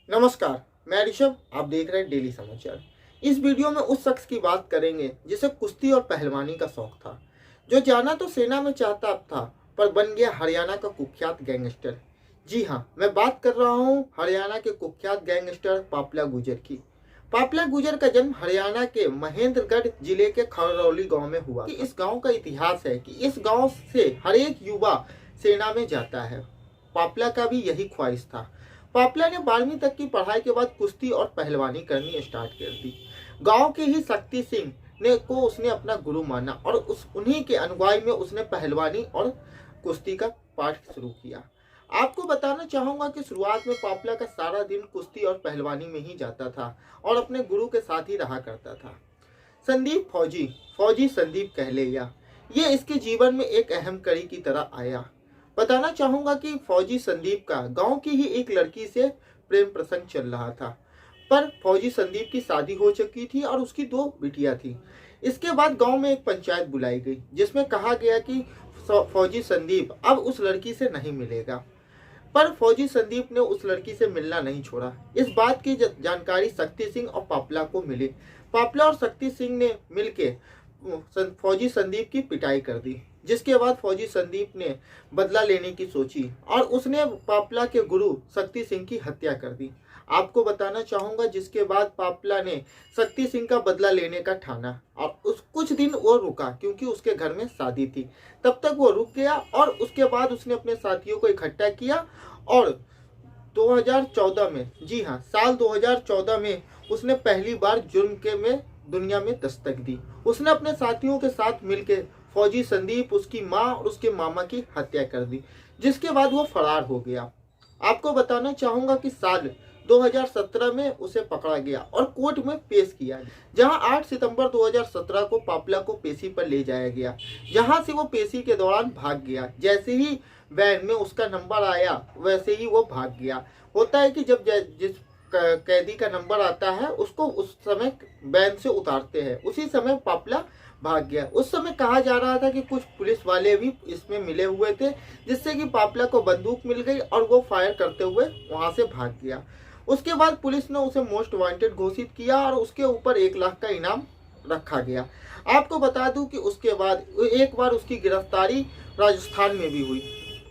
नमस्कार, मैं ऋषभ। आप देख रहे हैं डेली समाचार। इस वीडियो में उस शख्स की बात करेंगे जिसे कुश्ती और पहलवानी का शौक था, जो जाना तो सेना में चाहता था पर बन गया हरियाणा का कुख्यात गैंगस्टर। जी हाँ, मैं बात कर रहा हूँ हरियाणा के कुख्यात गैंगस्टर पापला गुजर की। पापला गुजर का जन्म हरियाणा के महेंद्रगढ़ जिले के खरौली गांव में हुआ। इस गांव का इतिहास है कि इस गांव से हर एक युवा सेना में जाता है। पापला का भी यही ख्वाहिश था। पापला ने 12वीं तक की पढ़ाई के बाद कुश्ती और पहलवानी करनी स्टार्ट कर दी। गांव के ही शक्ति सिंह ने को उसने अपना गुरु माना और उन्हीं के अनुगाई में उसने पहलवानी और कुश्ती का पाठ शुरू किया। आपको बताना चाहूंगा कि शुरुआत में पापला का सारा दिन कुश्ती और पहलवानी में ही जाता था और अपने गुरु के साथ ही रहा करता था। संदीप फौजी फौजी संदीप कहलेया, ये इसके जीवन में एक अहम कड़ी की तरह आया। बताना चाहूंगा कि फौजी संदीप का गांव की ही एक लड़की से प्रेम प्रसंग चल रहा था, पर फौजी संदीप की शादी हो चुकी थी और उसकी 2 बिटियां थी। इसके बाद गांव में एक पंचायत बुलाई गई जिसमें कहा गया कि फौजी संदीप अब उस लड़की से नहीं मिलेगा। पर फौजी संदीप ने उस लड़की से मिलना नहीं छोड़ा। इस बात की जानकारी शक्ति सिंह और पापला को मिली। पापला और शक्ति सिंह ने मिलकर फौजी संदीप की पिटाई कर दी, जिसके बाद फौजी संदीप ने बदला लेने की सोची और उसने पापला के गुरु शक्ति सिंह की हत्या कर दी। आपको बताना चाहूंगा जिसके बाद पापला ने शक्ति सिंह का बदला लेने का ठाना और उस कुछ दिन वो रुका क्योंकि उसके घर में शादी थी। तब तक वो रुक गया और उसके बाद उसने अपने साथियों को इकट्ठा किया और 2014 में, जी हाँ, साल 2014 में उसने पहली बार जुर्म के में दुनिया में दस्तक दी। उसने अपने साथियों के साथ मिलकर फौजी संदीप, उसकी मां और उसके मामा की हत्या कर दी, जिसके बाद वो फरार हो गया। आपको बताना चाहूंगा कि साल 2017 में उसे पकड़ा गया और कोर्ट में पेश किया, जहां 8 सितंबर 2017 को पापला को पेशी पर ले जाया गया, जहां से वो पेशी के दौरान भाग गया। जैसे ही वैन में उसका नंबर आया वैसे ही वो भाग गया। होता है कि जब जिस कैदी का नंबर आता है उसको उस समय वैन से उतारते हैं, उसी समय पापला भाग गया। उस समय कहा जा रहा था कि कुछ पुलिस वाले भी इसमें मिले हुए थे, जिससे कि पापला को बंदूक मिल गई और वो फायर करते हुए वहां से भाग गया। उसके बाद पुलिस ने उसे मोस्ट वांटेड घोषित किया और उसके ऊपर 1 लाख का इनाम रखा गया। आपको बता दूं कि उसके बाद एक बार उसकी गिरफ्तारी राजस्थान में भी हुई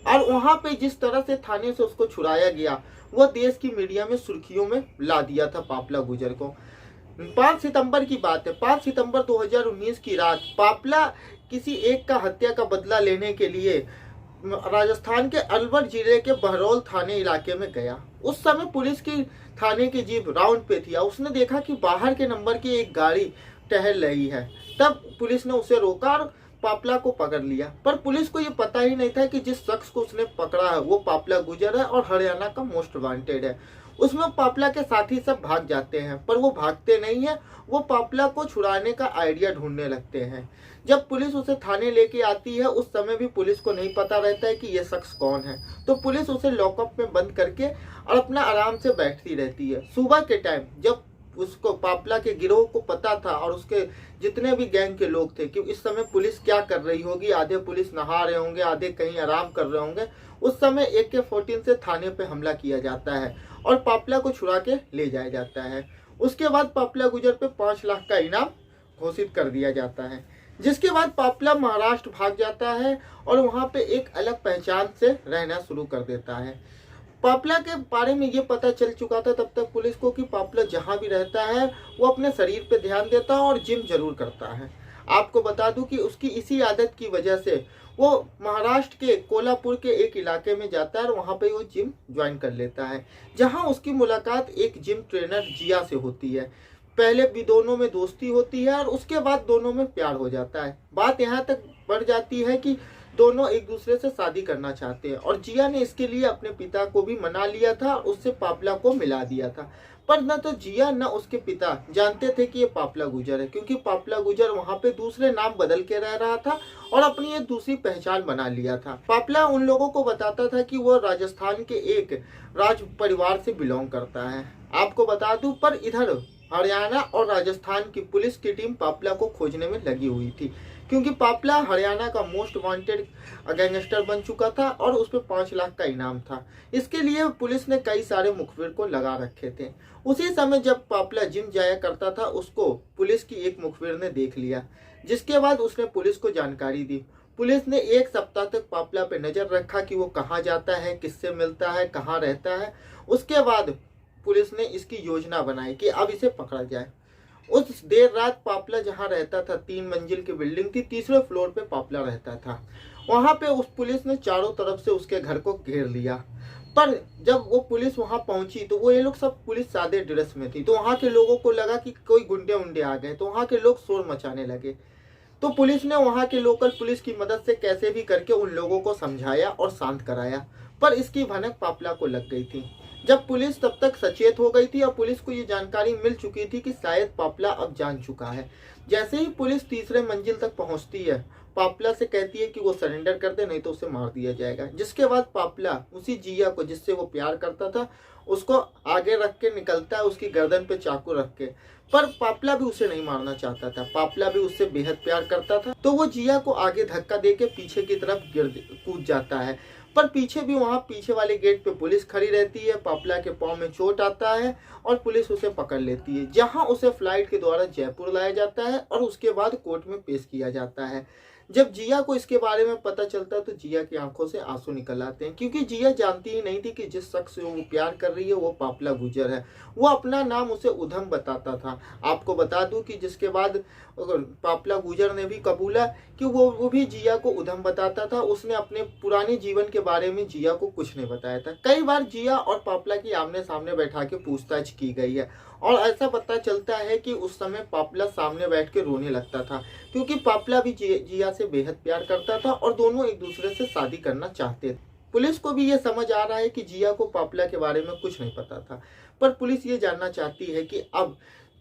और वहां पे जिस तरह से थाने से उसको छुड़ाया गया वो देश की मीडिया में सुर्खियों में ला दिया था पापला गुजर को। 5 सितंबर की बात है। 5 सितंबर 2019 की रात पापला किसी एक का हत्या का बदला लेने के लिए राजस्थान के अलवर जिले के बहरौल थाने इलाके में गया। उस समय पुलिस की थाने की जीप राउंड पे थी और उसने देखा कि बाहर के नंबर की एक गाड़ी टहल रही है। तब पुलिस ने उसे रोका और पापला को पकड़ लिया, पर पुलिस को ये पता ही नहीं था कि जिस शख्स को उसने पकड़ा है वो पापला गुजर है और हरियाणा का मोस्ट वांटेड है। उसमें पापला के साथी सब भाग जाते हैं, पर वो भागते नहीं है, वो पापला को छुड़ाने का आइडिया ढूंढने लगते हैं। जब पुलिस उसे थाने लेके आती है उस समय भी पुलिस को नहीं पता रहता है कि ये शख्स कौन है, तो पुलिस उसे लॉकअप में बंद करके और अपना आराम से बैठती रहती है। सुबह के टाइम जब उसको पापला के गिरोह को पता था और उसके जितने भी गैंग के लोग थे कि इस समय पुलिस क्या कर रही होगी, आधे पुलिस नहा रहे होंगे, आधे कहीं आराम कर रहे होंगे, उस समय AK-14 से थाने पे हमला किया जाता है और पापला को छुड़ा के ले जाया जाता है। उसके बाद पापला गुजर पे 5 लाख का इनाम घोषित कर दिया जाता है, जिसके बाद पापला महाराष्ट्र भाग जाता है और वहां पे एक अलग पहचान से रहना शुरू कर देता है। पापला के बारे में ये पता चल चुका था तब तक पुलिस को कि पापला जहां भी रहता है वो अपने शरीर पे ध्यान देता है और जिम जरूर करता है। आपको बता दूं कि उसकी इसी आदत की वजह से वो महाराष्ट्र के कोल्हापुर के एक इलाके में जाता है और वहां पे वो जिम ज्वाइन कर लेता है, जहां उसकी मुलाकात एक जिम ट्रेनर जिया से होती है। पहले भी दोनों में दोस्ती होती है और उसके बाद दोनों में प्यार हो जाता है। बात यहाँ तक बढ़ जाती है कि दोनों एक दूसरे से शादी करना चाहते हैं और जिया ने इसके लिए अपने पिता को भी मना लिया था और उससे पापला को मिला दिया था। पर न तो जिया न उसके पिता जानते थे कि ये पापला गुजर है, क्योंकि पापला गुजर वहां पे दूसरे नाम बदल के रह रहा था और अपनी एक दूसरी पहचान बना लिया था। पापला उन लोगों को बताता था कि वो राजस्थान के एक राज परिवार से बिलोंग करता है। आपको बता दूं, पर इधर हरियाणा और राजस्थान की पुलिस की टीम पापला को खोजने में लगी हुई थी, क्योंकि पापला हरियाणा का मोस्ट वांटेड गैंगस्टर बन चुका था और उस पर 5 लाख का इनाम था। इसके लिए पुलिस ने कई सारे मुखबिर को लगा रखे थे। उसी समय जब पापला जिम जाया करता था, उसको पुलिस की एक मुखबिर ने देख लिया, जिसके बाद उसने पुलिस को जानकारी दी। पुलिस ने 1 सप्ताह तक पापला पे नजर रखा कि वो कहाँ जाता है, किससे मिलता है, कहाँ रहता है। उसके बाद पुलिस ने इसकी योजना बनाई कि अब इसे पकड़ा जाए। उस देर रात पापला जहाँ रहता था, 3 मंजिल की बिल्डिंग थी, तीसरे फ्लोर पे पापला रहता था। वहां पे उस पुलिस ने चारों तरफ से उसके घर को घेर लिया। पर जब वो पुलिस वहां पहुंची तो वो ये लोग सब पुलिस सादे ड्रेस में थी, तो वहां के लोगों को लगा कि कोई गुंडे उंडे आ गए, तो वहां के लोग शोर मचाने लगे। तो पुलिस ने वहां के लोकल पुलिस की मदद से कैसे भी करके उन लोगों को समझाया और शांत कराया, पर इसकी भनक पापला को लग गई थी। जब पुलिस तब तक सचेत हो गई थी और पुलिस को ये जानकारी मिल चुकी थी कि शायद पापला अब जान चुका है। जैसे ही पुलिस तीसरे मंजिल तक पहुंचती है, पापला से कहती है कि वो सरेंडर कर दे, नहीं तो उसे मार दिया जाएगा। जिसके बाद पापला उसी जिया को, जिससे वो प्यार करता था, उसको आगे रख के निकलता है, उसकी गर्दन पे चाकू रख के। पर पापला भी उसे नहीं मारना चाहता था, पापला भी उससे बेहद प्यार करता था। तो वो जिया को आगे धक्का दे के पीछे की तरफ कूद जाता है। पर पीछे भी वहां पीछे वाले गेट पे पुलिस खड़ी रहती है। पापला के पाँव में चोट आता है और पुलिस उसे पकड़ लेती है, जहां उसे फ्लाइट के द्वारा जयपुर लाया जाता है और उसके बाद कोर्ट में पेश किया जाता है। जब जिया को इसके बारे में पता चलता है तो जिया की आंखों से आंसू निकल आते हैं, क्योंकि जिया जानती ही नहीं थी कि जिस शख्स से वो प्यार कर रही है वो पापला गुजर है। वो अपना नाम उसे उधम बताता था। आपको बता दूं कि जिसके बाद पापला गुजर ने भी कबूला कि वो भी जिया को उधम बताता था। उसने अपने पुराने जीवन के बारे में जिया को कुछ नहीं बताया था। कई बार जिया और पापला की आमने सामने बैठा के पूछताछ की गई है और ऐसा पता चलता है कि उस समय पापला सामने बैठ के रोने लगता था, क्योंकि पापला भी जिया से बेहद प्यार करता था और दोनों एक दूसरे से शादी करना चाहते थे। पुलिस को भी ये समझ आ रहा है कि जिया को पापला के बारे में कुछ नहीं पता था, पर पुलिस ये जानना चाहती है कि अब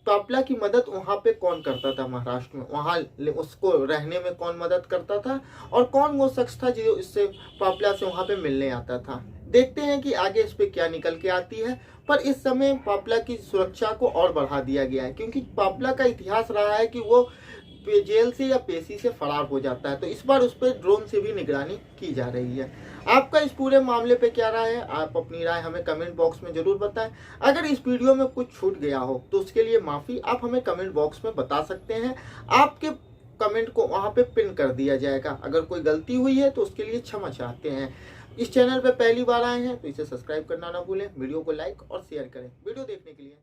पापला की मदद वहाँ पे कौन करता था, महाराष्ट्र में वहाँ उसको रहने में कौन मदद करता था और कौन वो शख्स था जो इससे पापला से वहाँ पे मिलने आता था। देखते हैं कि आगे इस पे क्या निकल के आती है। पर इस समय पापला की सुरक्षा को और बढ़ा दिया गया है, क्योंकि पापला का इतिहास रहा है कि वो जेल से या पेशी से फरार हो जाता है। तो इस बार उस पर ड्रोन से भी निगरानी की जा रही है। आपका इस पूरे मामले पे क्या राय है? आप अपनी राय हमें कमेंट बॉक्स में जरूर बताएं। अगर इस वीडियो में कुछ छूट गया हो तो उसके लिए माफ़ी, आप हमें कमेंट बॉक्स में बता सकते हैं। आपके कमेंट को वहाँ पे पिन कर दिया जाएगा। अगर कोई गलती हुई है तो उसके लिए क्षमा चाहते हैं। इस चैनल पे पहली बार आए हैं तो इसे सब्सक्राइब करना ना भूलें। वीडियो को लाइक और शेयर करें। वीडियो देखने के लिए